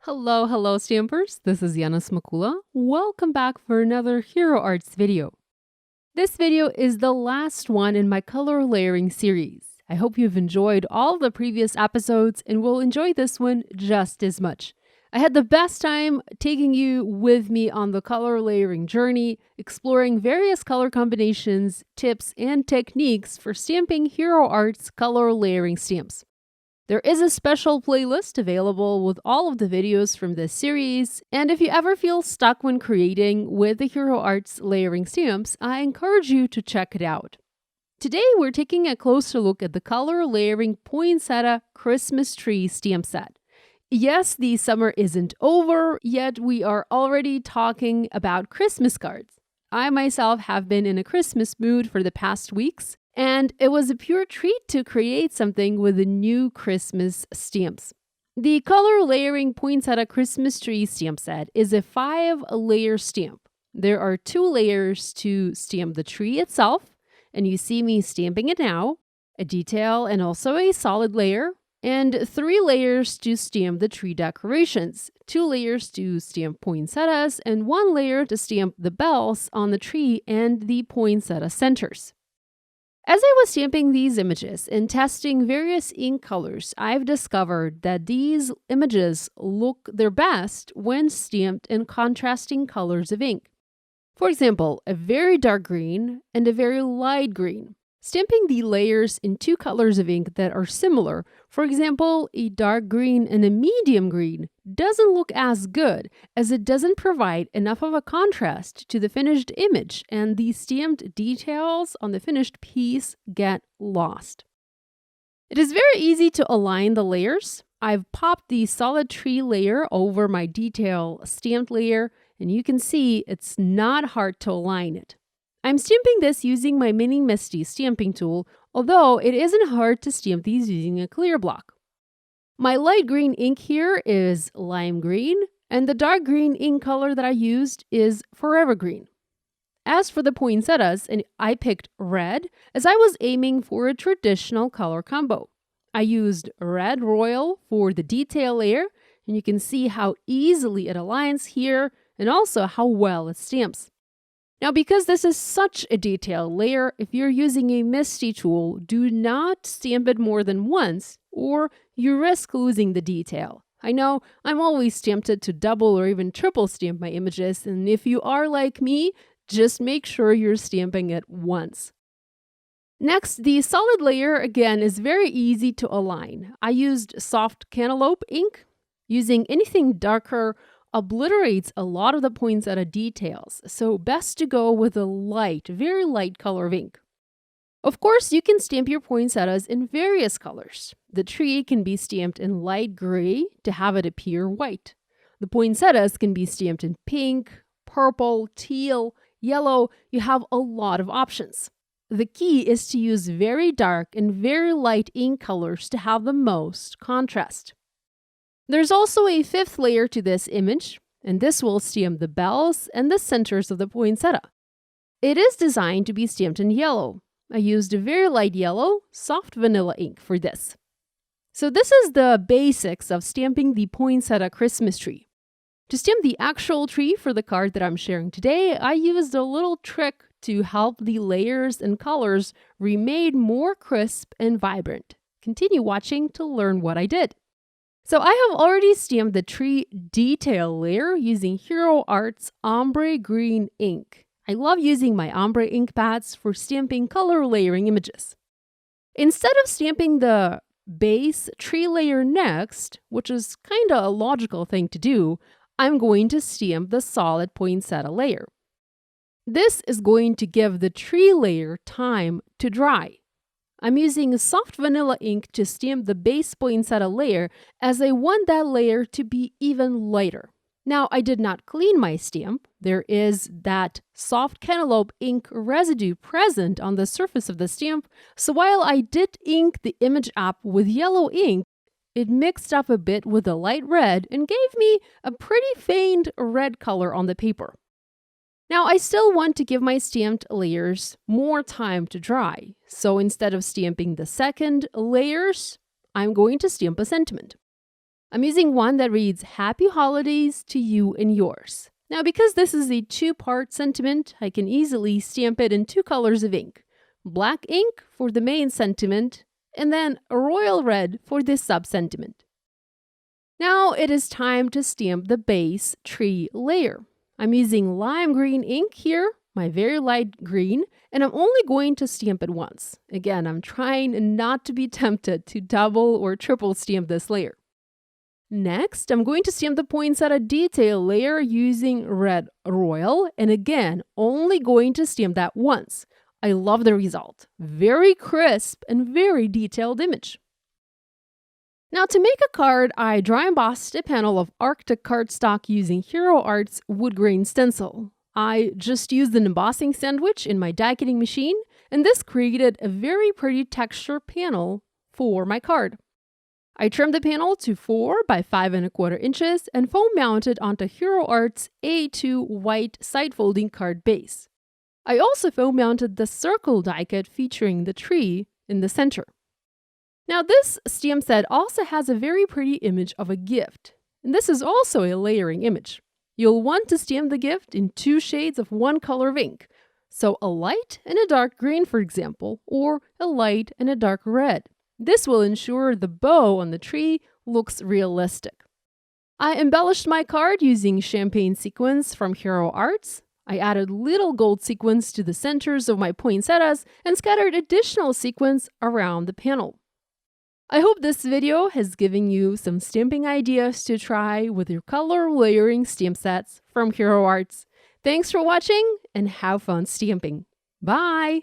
Hello stampers, this is Yana Smakula. Welcome back for another Hero Arts video. This video is the last one in my color layering series. I hope you've enjoyed all the previous episodes and will enjoy this one just as much. I had the best time taking you with me on the color layering journey, exploring various color combinations, tips, and techniques for stamping Hero Arts color layering stamps. There is a special playlist available with all of the videos from this series, and if you ever feel stuck when creating with the Hero Arts layering stamps, I encourage you to check it out. Today we're taking a closer look at the color layering Poinsettia Christmas Tree stamp set. Yes, the summer isn't over, yet we are already talking about Christmas cards. I myself have been in a Christmas mood for the past weeks, and it was a pure treat to create something with the new Christmas stamps. The color layering Poinsettia Christmas Tree stamp set is a 5-layer stamp. There are 2 layers to stamp the tree itself, and you see me stamping it now, a detail and also a solid layer, and 3 layers to stamp the tree decorations, 2 layers to stamp poinsettias, and 1 layer to stamp the bells on the tree and the poinsettia centers. As I was stamping these images and testing various ink colors, I've discovered that these images look their best when stamped in contrasting colors of ink. For example, a very dark green and a very light green. Stamping the layers in 2 colors of ink that are similar, for example, a dark green and a medium green, doesn't look as good as it doesn't provide enough of a contrast to the finished image, and the stamped details on the finished piece get lost. It is very easy to align the layers. I've popped the solid tree layer over my detail stamped layer, and you can see it's not hard to align it. I'm stamping this using my Mini Misty stamping tool, although it isn't hard to stamp these using a clear block. My light green ink here is lime green, and the dark green ink color that I used is forever green. As for the poinsettias, I picked red as I was aiming for a traditional color combo. I used red royal for the detail layer, and you can see how easily it aligns here and also how well it stamps. Now, because this is such a detailed layer, if you're using a Misty tool, do not stamp it more than once, or you risk losing the detail. I know I'm always tempted to double or even triple stamp my images, and if you are like me, just make sure you're stamping it once. Next, the solid layer, again, is very easy to align. I used soft cantaloupe ink. Using anything darker obliterates a lot of the poinsettia details, so best to go with a light, very light color of ink. Of course, you can stamp your poinsettias in various colors. The tree can be stamped in light gray to have it appear white. The poinsettias can be stamped in pink, purple, teal, yellow. You have a lot of options. The key is to use very dark and very light ink colors to have the most contrast. There's also a 5th layer to this image, and this will stamp the bells and the centers of the poinsettia. It is designed to be stamped in yellow. I used a very light yellow, soft vanilla ink for this. So this is the basics of stamping the Poinsettia Christmas tree. To stamp the actual tree for the card that I'm sharing today, I used a little trick to help the layers and colors remain more crisp and vibrant. Continue watching to learn what I did. So I have already stamped the tree detail layer using Hero Arts Ombré green ink. I love using my ombre ink pads for stamping color layering images. Instead of stamping the base tree layer next, which is kind of a logical thing to do, I'm going to stamp the solid poinsettia layer. This is going to give the tree layer time to dry. I'm using soft vanilla ink to stamp the base poinsettia layer as I want that layer to be even lighter. Now, I did not clean my stamp. There is that soft cantaloupe ink residue present on the surface of the stamp, so while I did ink the image up with yellow ink, it mixed up a bit with the light red and gave me a pretty faint red color on the paper. Now, I still want to give my stamped layers more time to dry, so instead of stamping the second layers, I'm going to stamp a sentiment. I'm using one that reads Happy Holidays to You and Yours. Now, because this is a two-part sentiment, I can easily stamp it in two colors of ink. Black ink for the main sentiment, and then a royal red for this sub-sentiment. Now it is time to stamp the base tree layer. I'm using lime green ink here, my very light green, and I'm only going to stamp it once. Again, I'm trying not to be tempted to double or triple stamp this layer. Next, I'm going to stamp the poinsettia detail layer using red royal, and again, only going to stamp that once. I love the result. Very crisp and very detailed image. Now to make a card, I dry embossed a panel of Arctic cardstock using Hero Art's Woodgrain stencil. I just used an embossing sandwich in my die cutting machine, and this created a very pretty texture panel for my card. I trimmed the panel to 4 by 5¼ inches and foam mounted onto Hero Art's A2 white side folding card base. I also foam mounted the circle die cut featuring the tree in the center. Now this stamp set also has a very pretty image of a gift, and this is also a layering image. You'll want to stamp the gift in 2 shades of one color of ink, so a light and a dark green, for example, or a light and a dark red. This will ensure the bow on the tree looks realistic. I embellished my card using champagne sequins from Hero Arts. I added little gold sequins to the centers of my poinsettias and scattered additional sequins around the panel. I hope this video has given you some stamping ideas to try with your color layering stamp sets from Hero Arts. Thanks for watching and have fun stamping. Bye!